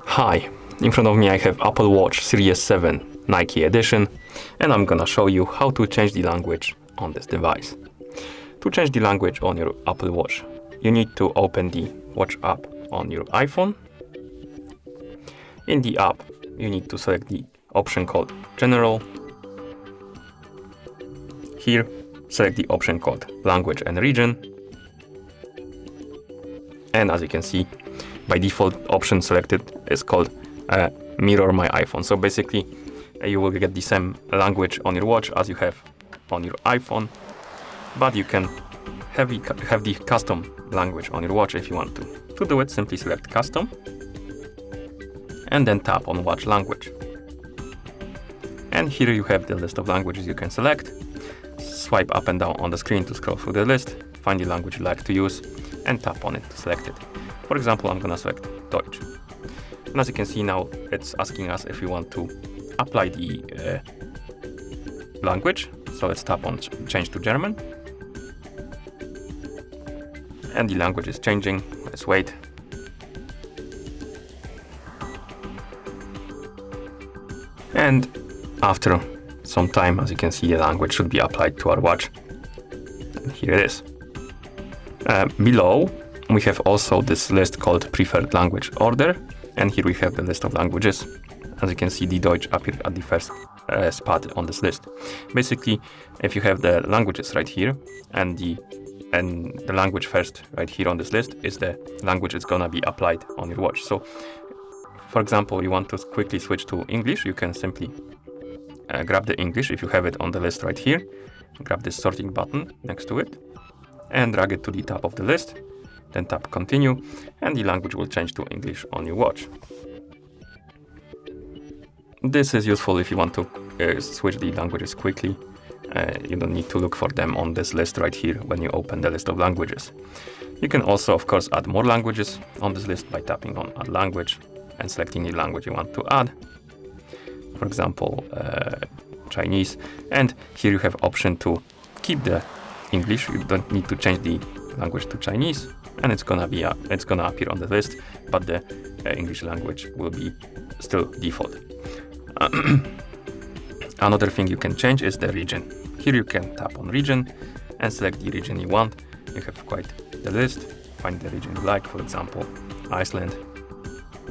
Hi, in front of me I have Apple Watch Series 7 Nike edition, and I'm gonna show you how to change the language on this device. To change the language on your Apple Watch, you need to open the Watch app on your iPhone. In the app, you need to select the option called General. Here, select the option called Language and Region. And as you can see, by default option selected is called Mirror My iPhone. So basically, you will get the same language on your watch as you have on your iPhone, but you can have the custom language on your watch if you want to. To do it, simply select Custom, and then tap on Watch Language. And here you have the list of languages you can select. Swipe up and down on the screen to scroll through the list, find the language you like to use, and tap on it to select it. For example, I'm gonna select Deutsch. And as you can see now, it's asking us if we want to apply the language. So let's tap on Change to German. And the language is changing. Let's wait. And after some time, as you can see, the language should be applied to our watch. And here it is. Below, we have also this list called Preferred Language Order. And here we have the list of languages. As you can see, the Deutsch appeared at the first spot on this list. Basically, if you have the languages right here, and the language first right here on this list is the language that's gonna be applied on your watch. So, for example, you want to quickly switch to English, you can simply grab the English if you have it on the list right here. Grab this sorting button next to it and drag it to the top of the list. Then tap Continue, and the language will change to English on your watch. This is useful if you want to switch the languages quickly. You don't need to look for them on this list right here when you open the list of languages. You can also, of course, add more languages on this list by tapping on Add Language and selecting the language you want to add. For example, Chinese. And here you have option to keep the English. You don't need to change the language to Chinese, and it's gonna appear on the list, but the English language will be still default. Another thing you can change is the region. Here you can tap on region and select the region you want. You have quite the list. Find the region you like, for example, Iceland,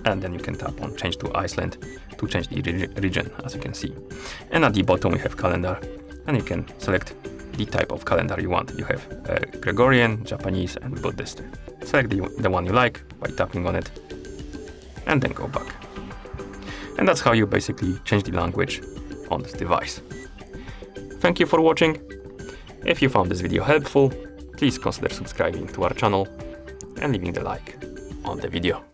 and then you can tap on change to Iceland to change the region, as you can see. And at the bottom we have calendar, and you can select the type of calendar you want. You have Gregorian, Japanese, and Buddhist. Select the one you like by tapping on it, and then go back. And that's how you basically change the language on this device. Thank you for watching. If you found this video helpful, please consider subscribing to our channel and leaving the like on the video.